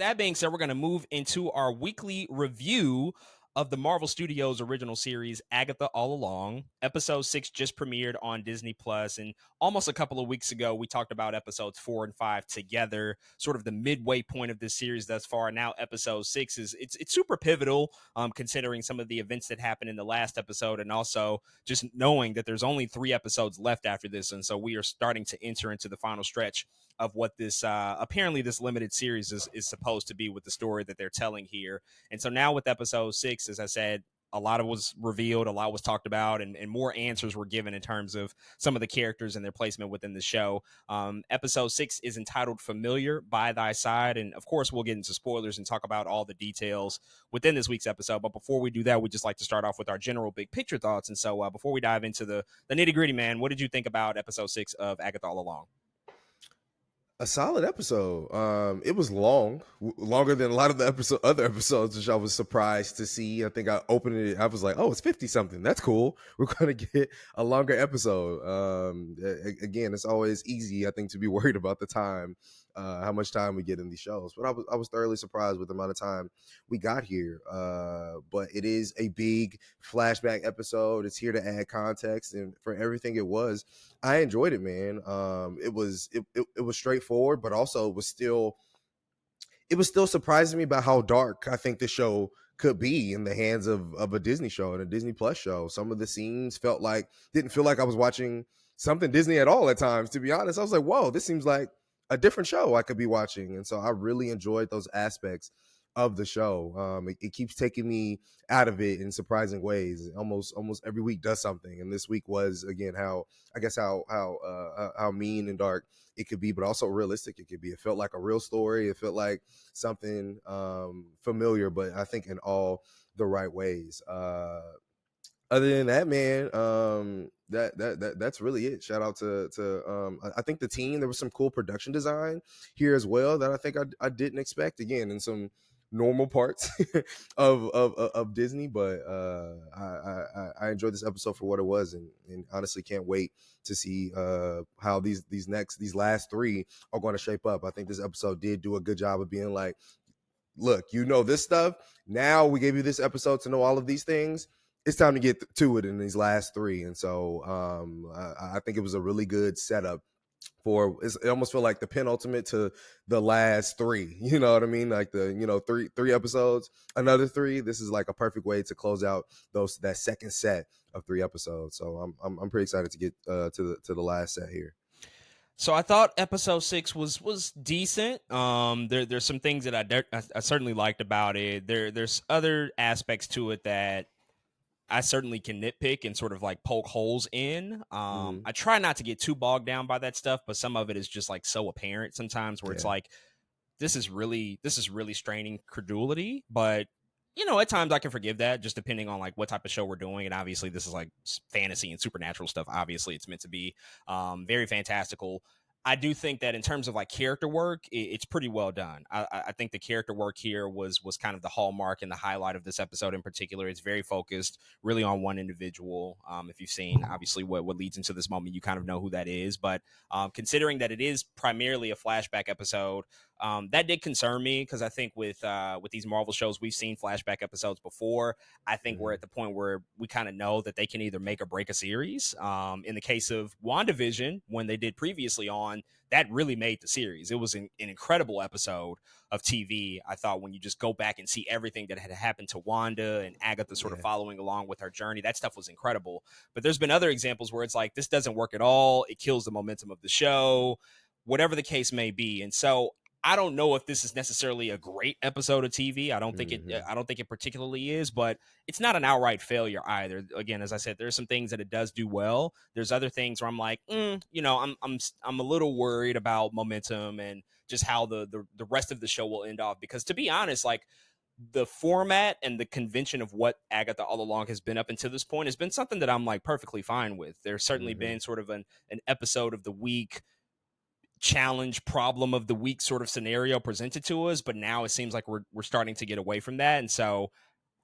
that being said, we're going to move into our weekly review of the Marvel Studios original series, Agatha All Along. Episode 6 just premiered on Disney Plus, and almost a couple of weeks ago, we talked about episodes 4 and 5 together, sort of the midway point of this series thus far. Now, episode 6 is it's super pivotal, considering some of the events that happened in the last episode, and also just knowing that there's only 3 episodes left after this, and so we are starting to enter into the final stretch of what this apparently this limited series is supposed to be with the story that they're telling here. And so now with episode 6, as I said, a lot of was revealed, a lot was talked about, and more answers were given in terms of some of the characters and their placement within the show. Episode 6 is entitled Familiar by Thy Side. And of course, we'll get into spoilers and talk about all the details within this week's episode. But before we do that, we just like to start off with our general big picture thoughts. And so before we dive into the nitty gritty, man, what did you think about episode 6 of Agatha All Along? A solid episode. It was long, longer than a lot of the other episodes, which I was surprised to see. I think I opened it, I was like, "Oh, it's 50 something. That's cool. We're gonna get a longer episode." Again, it's always easy, I think, to be worried about the time, how much time we get in these shows. But I was thoroughly surprised with the amount of time we got here. But it is a big flashback episode. It's here to add context, and for everything it was, I enjoyed it, man. It was straightforward, but also it was still surprising me about how dark I think the show could be in the hands of a Disney show and a Disney Plus show. Some of the scenes didn't feel like I was watching something Disney at all at times, to be honest. I was like, whoa, this seems like a different show I could be watching. And so I really enjoyed those aspects of the show. It keeps taking me out of it in surprising ways. Almost every week does something, and this week was again how mean and dark it could be, but also realistic it could be. It felt like a real story. It felt like something familiar, but I think in all the right ways. Other than that, man, that's really it. Shout out to I think the team. There was some cool production design here as well that I think I didn't expect. Again, in some normal parts of Disney, but I enjoyed this episode for what it was, and honestly can't wait to see how these last 3 are going to shape up. I think this episode did do a good job of being like, look, you know this stuff. Now we gave you this episode to know all of these things. It's time to get to it in these last 3. And so I think it was a really good setup for, it almost felt like the penultimate to the last 3, you know what I mean? Like the, 3 episodes, another 3. This is like a perfect way to close out that second set of 3 episodes. So I'm pretty excited to get to the last set here. So I thought episode 6 was decent. There's some things that I certainly liked about it. There's other aspects to it that I certainly can nitpick and sort of like poke holes in. I try not to get too bogged down by that stuff, but some of it is just like so apparent sometimes where it's like, this is really straining credulity. But at times I can forgive that, just depending on like what type of show we're doing. And obviously this is like fantasy and supernatural stuff. Obviously it's meant to be very fantastical. I do think that in terms of like character work, it's pretty well done. I think the character work here was kind of the hallmark and the highlight of this episode in particular. It's very focused really on one individual. If you've seen obviously what leads into this moment, you kind of know who that is. But considering that it is primarily a flashback episode, that did concern me, because I think with these Marvel shows, we've seen flashback episodes before. I think we're at the point where we kind of know that they can either make or break a series. In the case of WandaVision, when they did previously on, that really made the series. It was an incredible episode of TV, I thought, when you just go back and see everything that had happened to Wanda and Agatha sort of following along with her journey. That stuff was incredible. But there's been other examples where it's like, this doesn't work at all. It kills the momentum of the show, whatever the case may be. And so I don't know if this is necessarily a great episode of TV. I don't think it particularly is, but it's not an outright failure either. Again, as I said, there's some things that it does do well. There's other things where I'm like, I'm a little worried about momentum and just how the rest of the show will end off. Because to be honest, like, the format and the convention of what Agatha All Along has been up until this point has been something that I'm like perfectly fine with. There's certainly been sort of an episode of the week, challenge, problem of the week sort of scenario presented to us, but now it seems like we're starting to get away from that. And so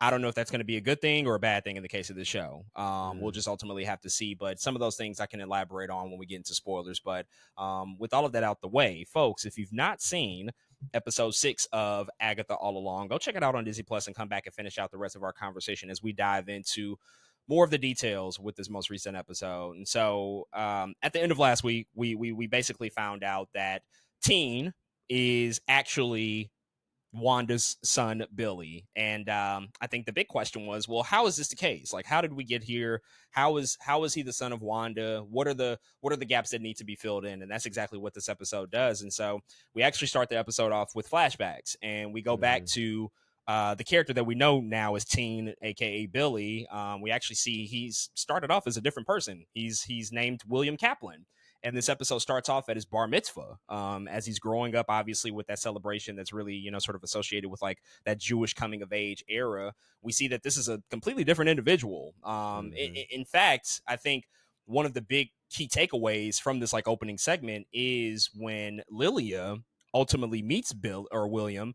I don't know if that's going to be a good thing or a bad thing in the case of the show. We'll Mm, just ultimately have to see. But some of those things I can elaborate on when we get into spoilers. But with all of that out the way, folks, if you've not seen episode 6 of Agatha All Along, go check it out on Disney Plus and come back and finish out the rest of our conversation as we dive into more of the details with this most recent episode. And so at the end of last week, we basically found out that Teen is actually Wanda's son Billy, and I think the big question was, well, how is this the case? Like, how did we get here? How is he the son of Wanda? What are the gaps that need to be filled in? And that's exactly what this episode does. And so we actually start the episode off with flashbacks, and we go back mhm, to the character that we know now as Teen, aka Billy. We actually see he's started off as a different person. He's named William Kaplan, and this episode starts off at his bar mitzvah, as he's growing up, obviously, with that celebration that's really, sort of associated with like that Jewish coming of age era. We see that this is a completely different individual. mhm, In fact, I think one of the big key takeaways from this like opening segment is when Lilia ultimately meets Bill or William.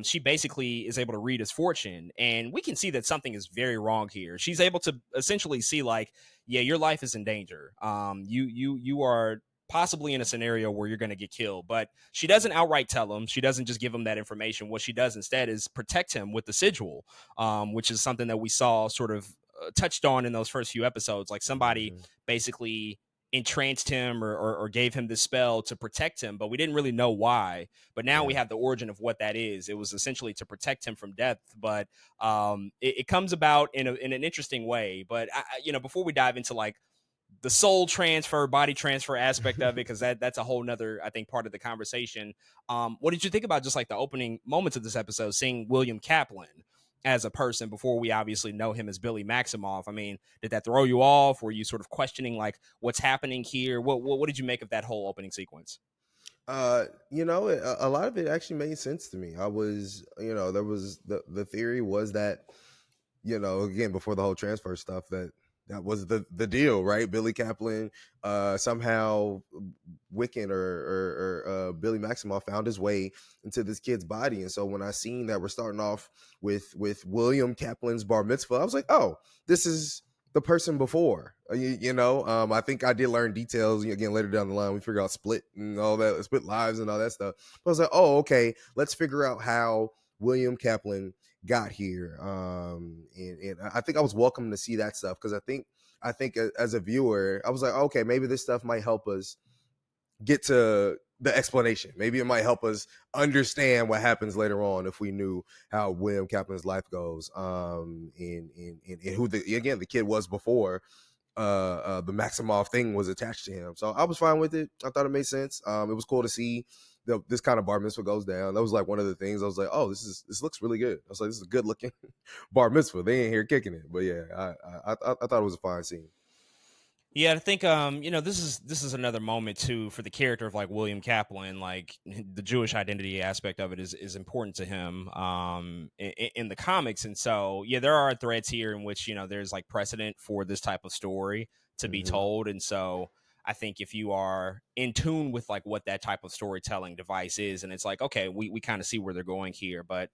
She basically is able to read his fortune, and we can see that something is very wrong here. She's able to essentially see like, yeah, your life is in danger. You are possibly in a scenario where you're going to get killed. But she doesn't outright tell him. She doesn't just give him that information. What she does instead is protect him with the sigil, which is something that we saw sort of touched on in those first few episodes. Like somebody mhm. basically entranced him or gave him this spell to protect him, but we didn't really know why. But now we Yeah. have the origin of what that is. It was essentially to protect him from death, but it comes about in an interesting way. But before we dive into like the soul transfer, body transfer aspect of it, because that's a whole nother, I think, part of the conversation. What did you think about just like the opening moments of this episode, seeing William Kaplan as a person before we obviously know him as Billy Maximoff? I mean, did that throw you off? Were you sort of questioning like what's happening here? What did you make of that whole opening sequence? A lot of it actually made sense to me. I was, there was the theory was that, again, before the whole transfer stuff, that was the deal, right? Billy Kaplan, somehow Wiccan or Billy Maximoff found his way into this kid's body. And so when I seen that we're starting off with William Kaplan's bar mitzvah, I was like, oh, this is the person before. I think I did learn details again later down the line. We figure out split and all that, split lives and all that stuff. But I was like, oh, okay, let's figure out how William Kaplan got here. And I think I was welcome to see that stuff because I think as a viewer, I was like, okay, maybe this stuff might help us get to the explanation. Maybe it might help us understand what happens later on if we knew how William Kaplan's life goes. And who the kid was before the Maximoff thing was attached to him. So I was fine with it. I thought it made sense. It was cool to see this kind of bar mitzvah goes down. That was like one of the things I was like, oh, this looks really good. I was like, this is a good looking bar mitzvah. They ain't here kicking it, but yeah, I thought it was a fine scene. Yeah, I think this is another moment too for the character of like William Kaplan. Like the Jewish identity aspect of it is important to him in the comics, and so yeah, there are threads here in which there's like precedent for this type of story to be Mm-hmm. told, and so I think if you are in tune with like what that type of storytelling device is, and it's like okay, we kind of see where they're going here, but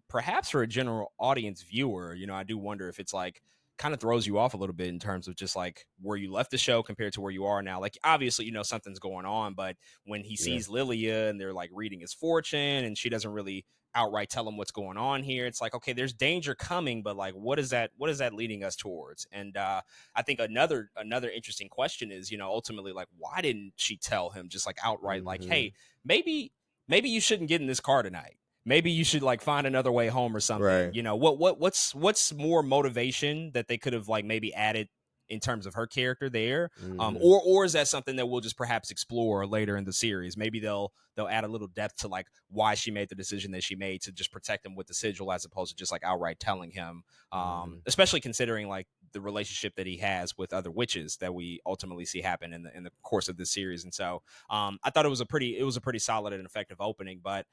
perhaps for a general audience viewer, I do wonder if it's like kind of throws you off a little bit in terms of just like where you left the show compared to where you are now. Like obviously, something's going on, but when he Yeah. sees Lilia and they're like reading his fortune and she doesn't really outright tell him what's going on here, it's like, okay, there's danger coming, but like what is that leading us towards? And I think another interesting question is, ultimately like why didn't she tell him just like outright like, Mm-hmm. hey, maybe you shouldn't get in this car tonight, maybe you should like find another way home or something. Right. What's more motivation that they could have like maybe added in terms of her character there, Mm-hmm. or is that something that we'll just perhaps explore later in the series? Maybe they'll add a little depth to like why she made the decision that she made to just protect him with the sigil as opposed to just like outright telling him, Mm-hmm. especially considering like the relationship that he has with other witches that we ultimately see happen in the course of this series. And so I thought it was a pretty solid and effective opening. But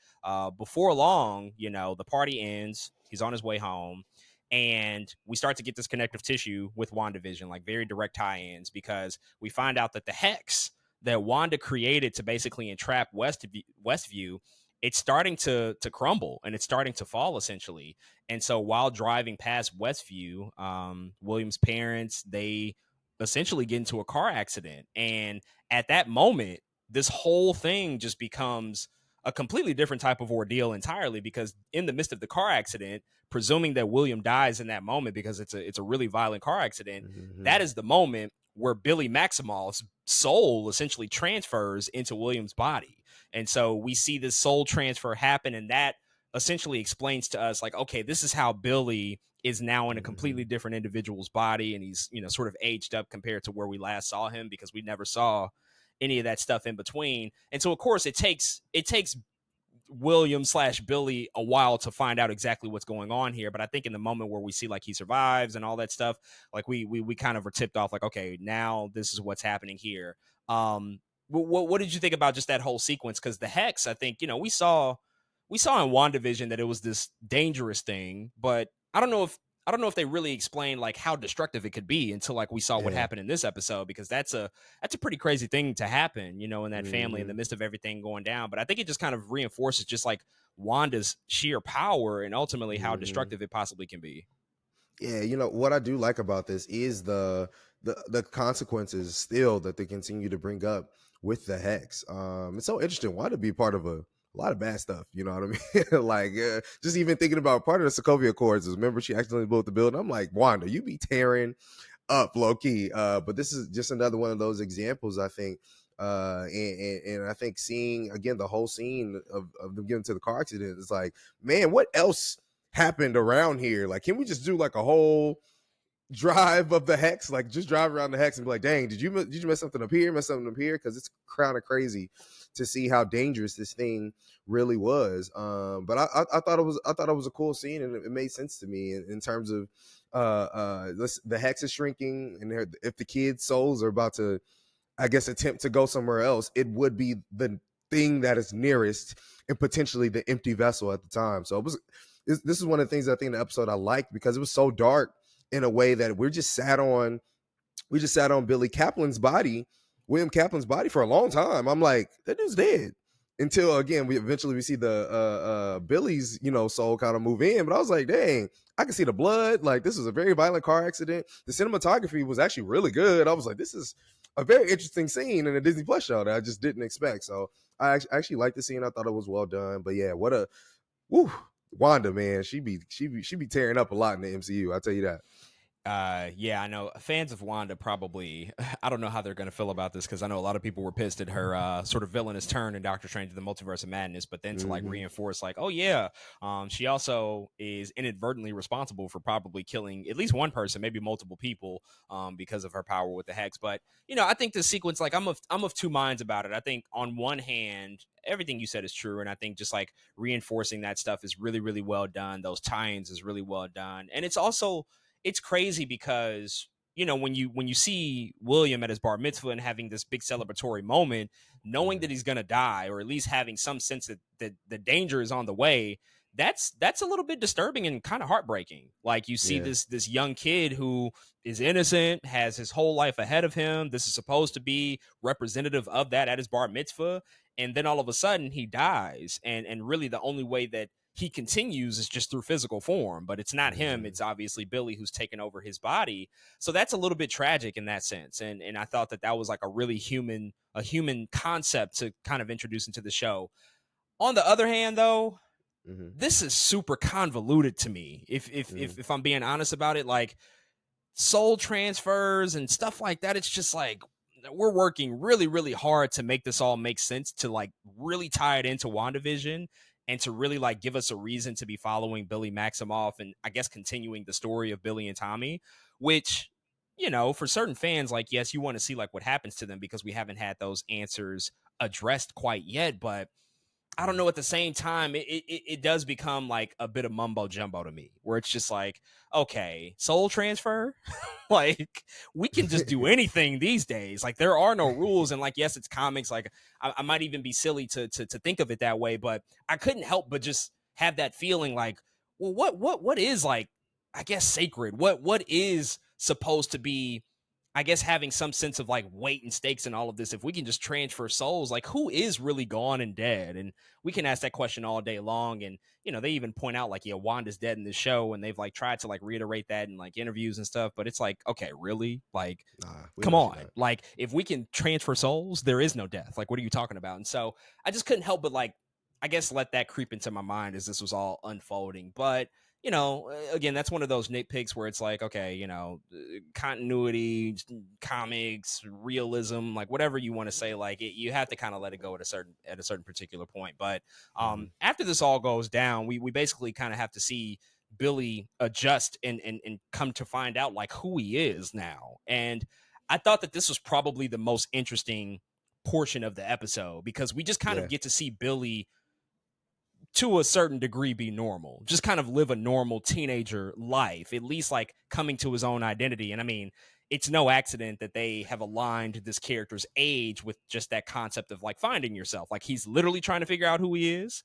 before long, the party ends. He's on his way home. And we start to get this connective tissue with WandaVision, like very direct tie-ins, because we find out that the hex that Wanda created to basically entrap Westview it's starting to crumble and it's starting to fall essentially. And so while driving past Westview, William's parents, they essentially get into a car accident. And at that moment, this whole thing just becomes a completely different type of ordeal entirely, because in the midst of the car accident, presuming that William dies in that moment because it's a really violent car accident, Mm-hmm. that is the moment where Billy Maximoff's soul essentially transfers into William's body. And so we see this soul transfer happen, and that essentially explains to us, like, okay, this is how Billy is now in a Mm-hmm. completely different individual's body, and he's, sort of aged up compared to where we last saw him, because we never saw any of that stuff in between. And so of course it takes William slash Billy a while to find out exactly what's going on here. But I think in the moment where we see like he survives and all that stuff, like we kind of are tipped off, like, okay, now this is what's happening here. What did you think about just that whole sequence? Because the hex, I think, we saw in WandaVision that it was this dangerous thing, but I don't know if they really explained like how destructive it could be until like we saw what Yeah. happened in this episode, because that's a pretty crazy thing to happen, in that family in the Mm-hmm. midst of everything going down. But I think it just kind of reinforces just like Wanda's sheer power and ultimately how Mm-hmm. destructive it possibly can be. Yeah, what I do like about this is the consequences still that they continue to bring up with the hex. It's so interesting. Why to be part of a lot of bad stuff, you know what I mean? Like, just even thinking about part of the Sokovia Accords is, remember, she accidentally blew up the building. I'm like, Wanda, you be tearing up low key. But this is just another one of those examples, I think. And I think seeing again the whole scene of them getting to the car accident is like, man, what else happened around here? Like, can we just do like a whole drive of the hex? Like, just drive around the hex and be like, dang, did you mess something up here? Mess something up here? Because it's kind of crazy to see how dangerous this thing really was. But I thought it was a cool scene, and it made sense to me in terms of the hex is shrinking, and if the kids' souls are about to, I guess, attempt to go somewhere else, it would be the thing that is nearest and potentially the empty vessel at the time. So this is one of the things I think in the episode I liked, because it was so dark in a way that we just sat on Billy Kaplan's body, William Kaplan's body, for a long time. I'm like, that dude's dead. Until again, we see the Billy's soul kind of move in. But I was like, dang, I can see the blood. Like, this was a very violent car accident. The cinematography was actually really good. I was like, this is a very interesting scene in a Disney Plus show that I just didn't expect. So I actually liked the scene. I thought it was well done. But yeah, what a woo, Wanda, man, she be tearing up a lot in the MCU. I'll tell you that. Yeah, I know fans of Wanda probably, I don't know how they're going to feel about this, because I know a lot of people were pissed at her sort of villainous turn in Doctor Strange in the Multiverse of Madness, but then to like Mm-hmm. reinforce like, oh yeah, she also is inadvertently responsible for probably killing at least one person, maybe multiple people, because of her power with the hex. But I think this sequence, like, I'm of two minds about it. I think on one hand, everything you said is true, and I think just like reinforcing that stuff is really, really well done. Those tie-ins is really well done, and it's crazy because when you see William at his bar mitzvah and having this big celebratory moment, knowing Mm-hmm. that he's gonna die, or at least having some sense that the danger is on the way, that's a little bit disturbing and kind of heartbreaking. Like, you see Yeah. this young kid who is innocent, has his whole life ahead of him. This is supposed to be representative of that at his bar mitzvah, and then all of a sudden he dies, and really the only way that he continues is just through physical form, but it's not him. Mm-hmm. It's obviously Billy who's taken over his body. So that's a little bit tragic in that sense. And I thought that was like a human concept to kind of introduce into the show. On the other hand, though, Mm-hmm. this is super convoluted to me. If I'm being honest about it, like, soul transfers and stuff like that, it's just like we're working really, really hard to make this all make sense, to like really tie it into WandaVision, and to really like give us a reason to be following Billy Maximoff, and I guess continuing the story of Billy and Tommy, which, for certain fans, like, yes, you want to see like what happens to them, because we haven't had those answers addressed quite yet. But I don't Mm-hmm. know. At the same time, it does become like a bit of mumbo jumbo to me, where it's just like, okay, soul transfer, like, we can just do anything these days. Like, there are no rules, and like, yes, it's comics. Like, I might even be silly to think of it that way, but I couldn't help but just have that feeling like, well, what is, like, I guess, sacred? What is supposed to be I guess having some sense of like weight and stakes in all of this, if we can just transfer souls, like who is really gone and dead? And we can ask that question all day long. And, they even point out like, yeah, Wanda's dead in the show. And they've like tried to like reiterate that in like interviews and stuff. But it's like, okay, really? Like, Nah, we come know she's on. not. Like, if we can transfer souls, there is no death. Like, what are you talking about? And so I just couldn't help but like, I guess let that creep into my mind as this was all unfolding. But again, that's one of those nitpicks where it's like, okay, continuity, comics, realism, like whatever you want to say, like you have to kind of let it go at a certain particular point. But after this all goes down, we basically kind of have to see Billy adjust and come to find out like who he is now. And I thought that this was probably the most interesting portion of the episode because we just kind of Yeah, get to see Billy to a certain degree be normal, just kind of live a normal teenager life, at least like coming to his own identity. And I mean, it's no accident that they have aligned this character's age with just that concept of like finding yourself. Like he's literally trying to figure out who he is,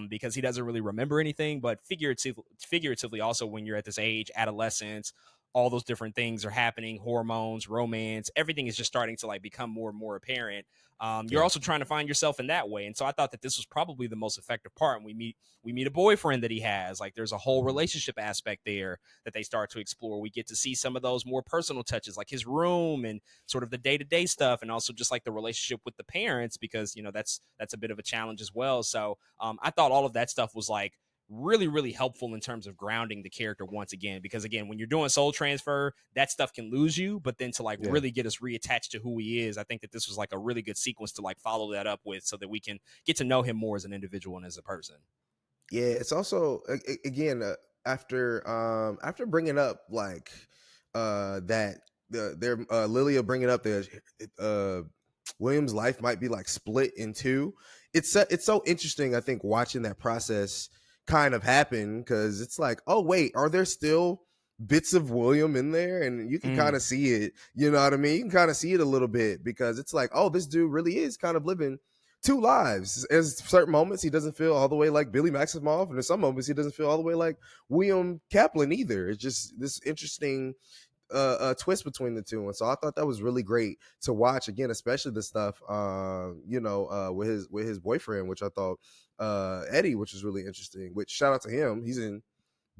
because he doesn't really remember anything, but figuratively also when you're at this age, adolescence, all those different things are happening, hormones, romance, everything is just starting to like become more and more apparent. You're yeah, also trying to find yourself in that way. And so I thought that this was probably the most effective part. And we meet a boyfriend that he has. Like there's a whole relationship aspect there that they start to explore. We get to see some of those more personal touches, like his room and sort of the day-to-day stuff, and also just like the relationship with the parents, because that's a bit of a challenge as well. So I thought all of that stuff was like really, really helpful in terms of grounding the character once again, because again, when you're doing soul transfer, that stuff can lose you, but then to like yeah. really get us reattached to who he is, I think that this was like a really good sequence to like follow that up with so that we can get to know him more as an individual and as a person. Yeah, it's also again, after bringing up like that they're Lilia bringing up the William's life might be like split in two. It's so interesting, I think, watching that process kind of happen, because it's like, oh wait, are there still bits of William in there? And you can kind of see it, you know what I mean? You can kind of see it a little bit, because it's like, oh, this dude really is kind of living two lives. There's certain moments he doesn't feel all the way like Billy Maximoff, and there's some moments he doesn't feel all the way like William Kaplan either. It's just this interesting twist between the two. And so I thought that was really great to watch again, especially the stuff with his boyfriend, which I thought Eddie, which was really interesting. Which shout out to him. He's in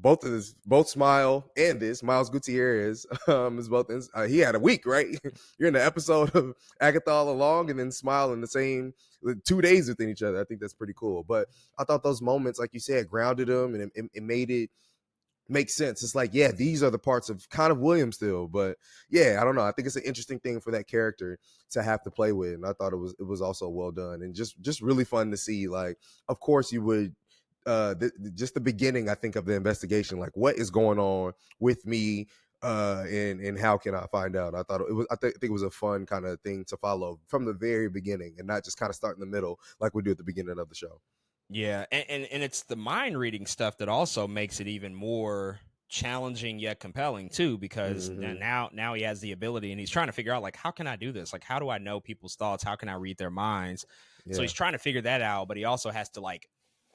both Smile and this. Miles Gutierrez is both in, he had a week, right? You're in the episode of Agatha all along, and then Smile in the same 2 days within each other. I think that's pretty cool. But I thought those moments, like you said, grounded him, and it made it makes sense. It's like, yeah, these are the parts of kind of William still, but yeah, I don't know. I think it's an interesting thing for that character to have to play with, and I thought it was also well done, and just really fun to see. Like, of course, you would just the beginning, I think, of the investigation, like what is going on with me, and how can I find out? I thought it was, I think it was a fun kind of thing to follow from the very beginning, and not just kind of start in the middle like we do at the beginning of the show. Yeah, and it's the mind reading stuff that also makes it even more challenging yet compelling too, because Mm-hmm. now he has the ability and he's trying to figure out like, how can I do this? Like, how do I know people's thoughts? How can I read their minds? So Yeah. he's trying to figure that out, but he also has to like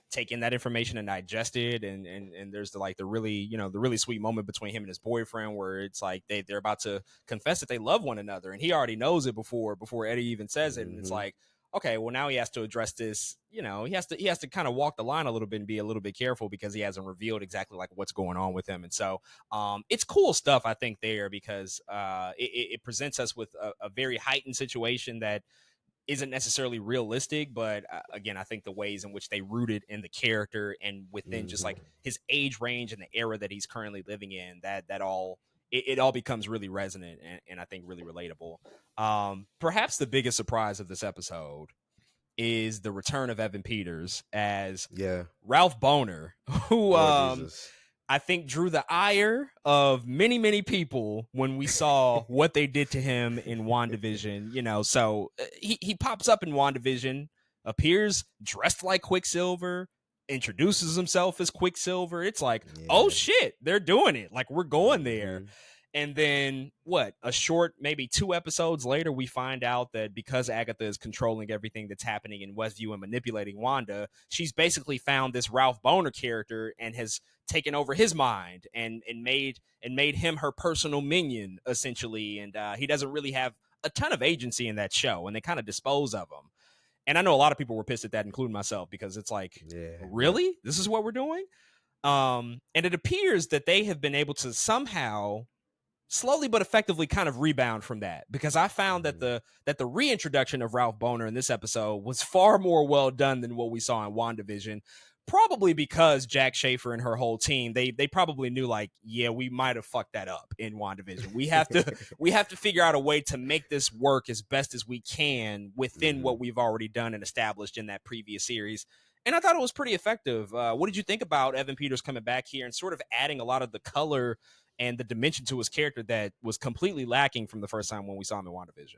take in that information and digest it. And there's the really, the really sweet moment between him and his boyfriend where it's like they're about to confess that they love one another, and he already knows it before Eddie even says it. And it's Mm-hmm. like, okay, well now he has to address this. He has to kind of walk the line a little bit and be a little bit careful, because he hasn't revealed exactly like what's going on with him. And so it's cool stuff, I think, there, because it presents us with a very heightened situation that isn't necessarily realistic, but again, I think the ways in which they rooted in the character and within just Mm-hmm. like his age range and the era that he's currently living in, that all it all becomes really resonant, and I think really relatable. Perhaps the biggest surprise of this episode is the return of Evan Peters as Yeah. Ralph Boner, who Lord Jesus. I think drew the ire of many, many people when we saw what they did to him in WandaVision. So he pops up in WandaVision, appears dressed like Quicksilver, introduces himself as Quicksilver. It's like, oh Yeah. shit, they're doing it. Like, we're going there. Mm-hmm. And then a short, maybe 2 episodes later, we find out that because Agatha is controlling everything that's happening in Westview and manipulating Wanda, she's basically found this Ralph Boner character and has taken over his mind and made him her personal minion, essentially. And he doesn't really have a ton of agency in that show, and they kind of dispose of him. And I know a lot of people were pissed at that, including myself, because it's like, Yeah. really? This is what we're doing? And it appears that they have been able to somehow slowly but effectively kind of rebound from that, because I found that the reintroduction of Ralph Boner in this episode was far more well done than what we saw in WandaVision. Probably because Jack Schaefer and her whole team, they probably knew, like, yeah, we might have fucked that up in WandaVision. We have to figure out a way to make this work as best as we can within what we've already done and established in that previous series. And I thought it was pretty effective. What did you think about Evan Peters coming back here and sort of adding a lot of the color and the dimension to his character that was completely lacking from the first time when we saw him in WandaVision?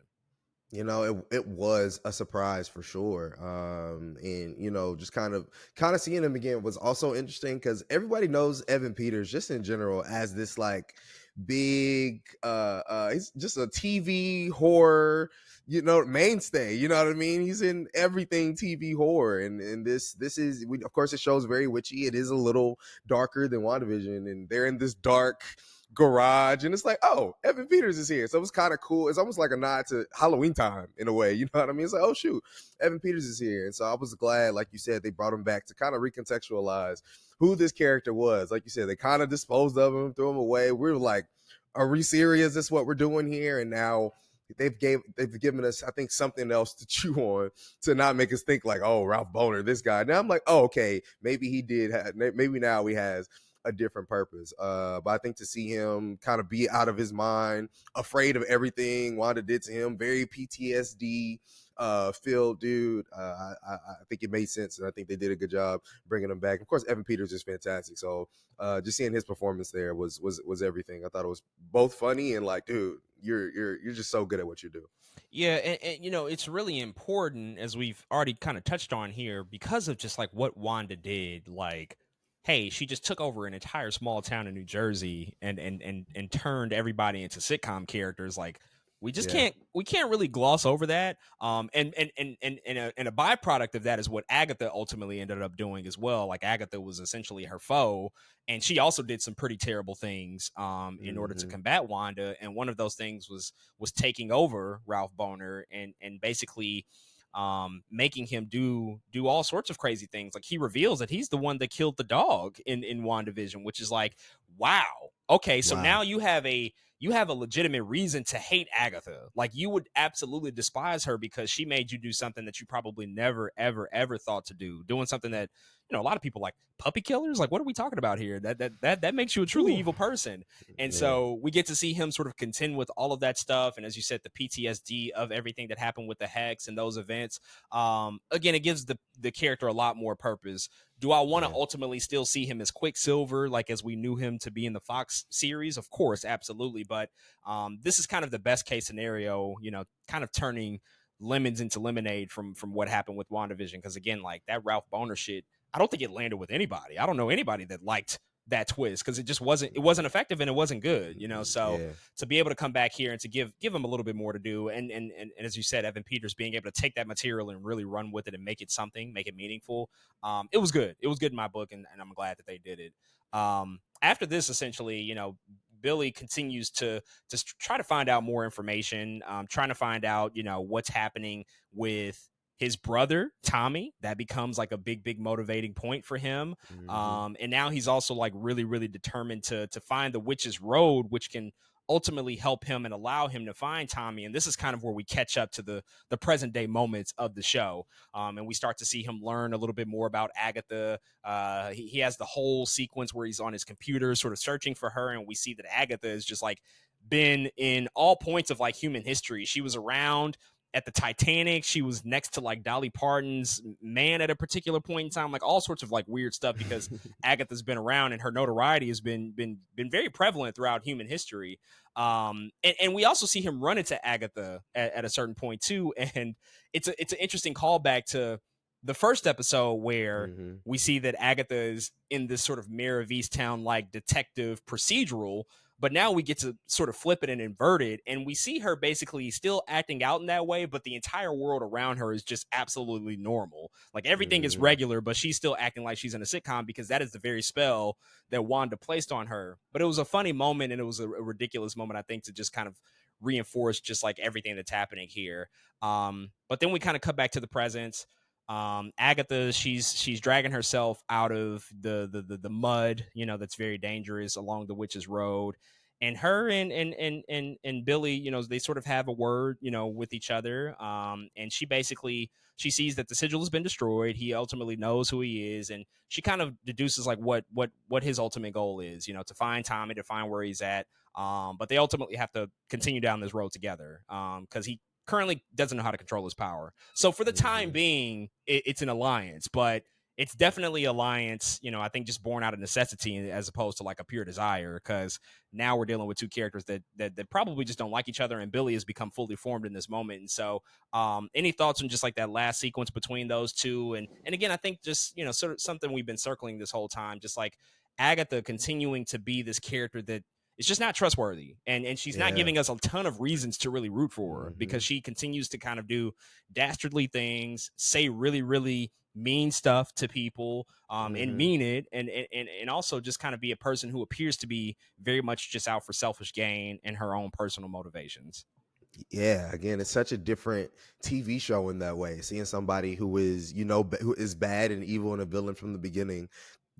You know, it was a surprise for sure. And you know, just kind of seeing him again was also interesting because everybody knows Evan Peters just in general as this like big he's just a TV horror, you know, mainstay. You know what I mean? He's in everything TV horror, and this is of course it shows very witchy. It is a little darker than WandaVision, and they're in this dark garage, and it's like, oh, Evan Peters is here. So it was kind of cool. It's almost like a nod to Halloween time in a way. You know what I mean? It's like, oh shoot, Evan Peters is here. And so I was glad, like you said, they brought him back to kind of recontextualize who this character was. Like you said, they kind of disposed of him, threw him away. We were like, are we serious? This is what we're doing here? And now they've given us, I think, something else to chew on to not make us think like, oh, Ralph Boner, this guy. Now I'm like, oh, okay, maybe he did maybe now he has a different purpose. But I think to see him kind of be out of his mind, afraid of everything Wanda did to him, very PTSD filled dude. I think it made sense, and I think they did a good job bringing him back. Of course, Evan Peters is fantastic. So just seeing his performance there was everything. I thought it was both funny and like, dude, you're just so good at what you do. Yeah, and you know, it's really important, as we've already kind of touched on here, because of just like what Wanda did. Like, hey, she just took over an entire small town in New Jersey and turned everybody into sitcom characters. Like, we just can't really gloss over that. And a byproduct of that is what Agatha ultimately ended up doing as well. Like, Agatha was essentially her foe, and she also did some pretty terrible things in order to combat Wanda. And one of those things was taking over Ralph Boner and basically making him do all sorts of crazy things. Like, he reveals that he's the one that killed the dog in WandaVision, which is like, wow. Okay, so now you have a legitimate reason to hate Agatha. Like, you would absolutely despise her because she made you do something that you probably never, ever, ever thought to do. Doing something that, you know, a lot of people like, puppy killers. Like, what are we talking about here? That makes you a truly evil person. And so we get to see him sort of contend with all of that stuff. And as you said, the PTSD of everything that happened with the Hex and those events. Again, it gives the character a lot more purpose. Do I want to ultimately still see him as Quicksilver, like as we knew him to be in the Fox series? Of course, absolutely. But this is kind of the best case scenario, you know, kind of turning lemons into lemonade from what happened with WandaVision. Because again, like, that Ralph Boner shit, I don't think it landed with anybody. I don't know anybody that liked that twist, because it wasn't effective and it wasn't good, you know. So to be able to come back here and to give him a little bit more to do, and as you said, Evan Peters being able to take that material and really run with it and make it something, make it meaningful, it was good in my book, and I'm glad that they did it. After this, essentially, you know, Billy continues to try to find out more information, trying to find out, you know, what's happening with his brother Tommy. That becomes like a big motivating point for him. And now he's also like really determined to find the witch's road, which can ultimately help him and allow him to find Tommy. And this is kind of where we catch up to the present day moments of the show, and we start to see him learn a little bit more about Agatha. He has the whole sequence where he's on his computer sort of searching for her, and we see that Agatha is just like been in all points of like human history. She was around at the Titanic. She was next to like Dolly Parton's Man at a particular point in time, like all sorts of like weird stuff, because Agatha's been around and her notoriety has been very prevalent throughout human history. And we also see him run into Agatha at a certain point too. And it's an interesting callback to the first episode where we see that Agatha is in this sort of Mayor of Easttown like detective procedural, But now we get to sort of flip it and invert it, and we see her basically still acting out in that way, but the entire world around her is just absolutely normal. Like everything is Mm-hmm. regular, but she's still acting like she's in a sitcom because that is the very spell that Wanda placed on her. But it was a funny moment, and it was a ridiculous moment, I think, to just kind of reinforce just like everything that's happening here. But then we kind of cut back to the present. Agatha, she's dragging herself out of the mud, you know, that's very dangerous along the witch's road. And her and Billy, you know, they sort of have a word, you know, with each other. And she sees that the sigil has been destroyed. He ultimately knows who he is, and she kind of deduces like what his ultimate goal is, you know, to find Tommy, to find where he's at. But they ultimately have to continue down this road together, because he currently doesn't know how to control his power. So for the time Mm-hmm. being, it's an alliance, but it's definitely alliance, you know, I think just born out of necessity as opposed to like a pure desire, because now we're dealing with two characters that probably just don't like each other, and Billy has become fully formed in this moment. And so any thoughts on just like that last sequence between those two? And again, I think just, you know, sort of something we've been circling this whole time, just like Agatha continuing to be this character that it's just not trustworthy, and she's not Yeah. giving us a ton of reasons to really root for her, Mm-hmm. because she continues to kind of do dastardly things, say really really mean stuff to people, and Mm-hmm. mean it, and also just kind of be a person who appears to be very much just out for selfish gain and her own personal motivations. Yeah, again, it's such a different TV show in that way. Seeing somebody who is, you know, who is bad and evil and a villain from the beginning,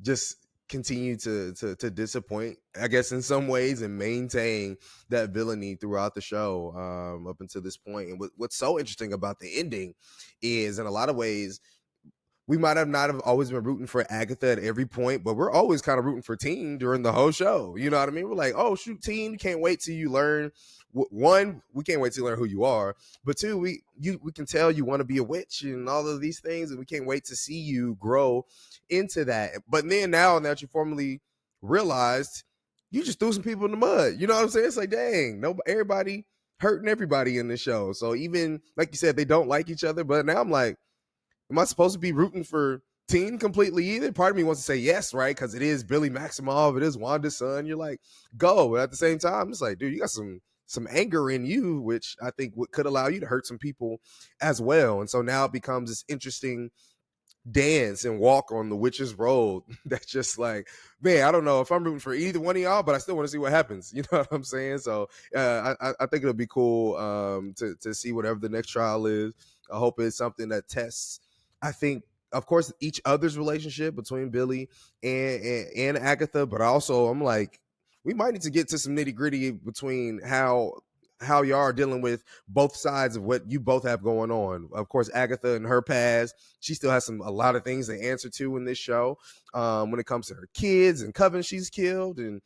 just continue to disappoint, I guess, in some ways, and maintain that villainy throughout the show, up until this point. And what's so interesting about the ending is, in a lot of ways, we might have not have always been rooting for Agatha at every point, but we're always kind of rooting for Teen during the whole show. You know what I mean? We're like, oh shoot, Teen, can't wait till you learn. One, we can't wait to learn who you are, but two, we can tell you want to be a witch and all of these things, and we can't wait to see you grow into that. But then now that you formally realized, you just threw some people in the mud. You know what I'm saying? It's like, dang, no, everybody hurting everybody in the show. So even like you said, they don't like each other, but now I'm like, am I supposed to be rooting for Teen completely either? Part of me wants to say yes, right? Because it is Billy Maximoff, it is Wanda's son. You're like, go. But at the same time, it's like, dude, you got some anger in you, which I think could allow you to hurt some people as well. And so now it becomes this interesting dance and walk on the witch's road. That's just like, man, I don't know if I'm rooting for either one of y'all, but I still want to see what happens. You know what I'm saying? So I think it'll be cool, to see whatever the next trial is. I hope it's something that tests, I think, of course, each other's relationship between Billy and Agatha, but also I'm like, we might need to get to some nitty gritty between how y'all are dealing with both sides of what you both have going on. Of course, Agatha and her past, she still has a lot of things to answer to in this show, when it comes to her kids and Coven she's killed, and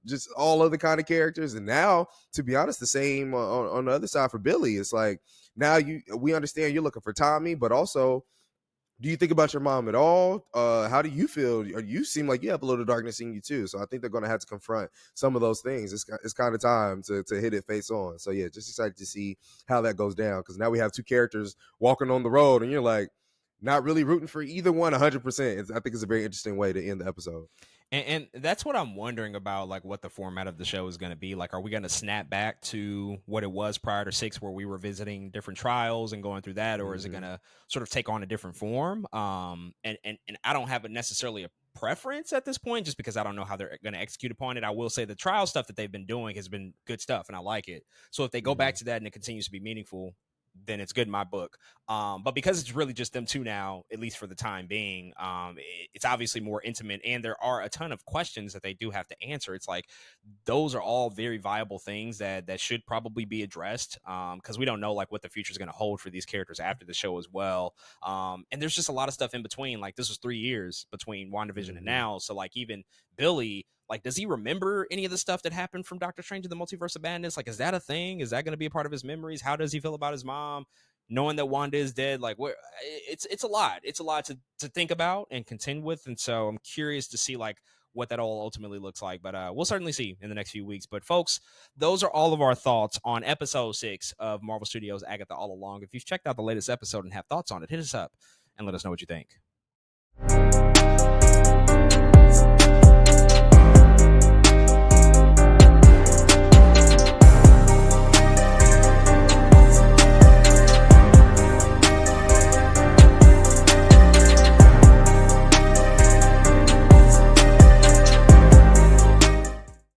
just all other kind of characters. And now, to be honest, the same on the other side for Billy. It's like, now we understand you're looking for Tommy, but also, do you think about your mom at all? How do you feel? Or you seem like you have a little darkness in you too. So I think they're going to have to confront some of those things. It's kind of time to hit it face on. So yeah, just excited to see how that goes down, because now we have two characters walking on the road, and you're like, not really rooting for either one 100%. I think it's a very interesting way to end the episode. And that's what I'm wondering about, like what the format of the show is going to be. Like, are we going to snap back to what it was prior to 6, where we were visiting different trials and going through that, or is it going Mm-hmm. to sort of take on a different form? And I don't have necessarily a preference at this point, just because I don't know how they're going to execute upon it. I will say the trial stuff that they've been doing has been good stuff, and I like it. So if they go Mm-hmm. back to that and it continues to be meaningful, then it's good in my book. But because it's really just them two now, at least for the time being, it's obviously more intimate, and there are a ton of questions that they do have to answer. It's like those are all very viable things that should probably be addressed, because we don't know like what the future is going to hold for these characters after the show as well. And there's just a lot of stuff in between. Like, this was 3 years between WandaVision and Mm-hmm. now, so like even Billy, like, does he remember any of the stuff that happened from Doctor Strange in the Multiverse of Madness? Like, is that a thing? Is that going to be a part of his memories? How does he feel about his mom, knowing that Wanda is dead? Like, where it's a lot. It's a lot to think about and contend with, and so I'm curious to see like what that all ultimately looks like. But we'll certainly see in the next few weeks. But folks, those are all of our thoughts on episode 6 of Marvel Studios' Agatha All Along. If you've checked out the latest episode and have thoughts on it, hit us up and let us know what you think.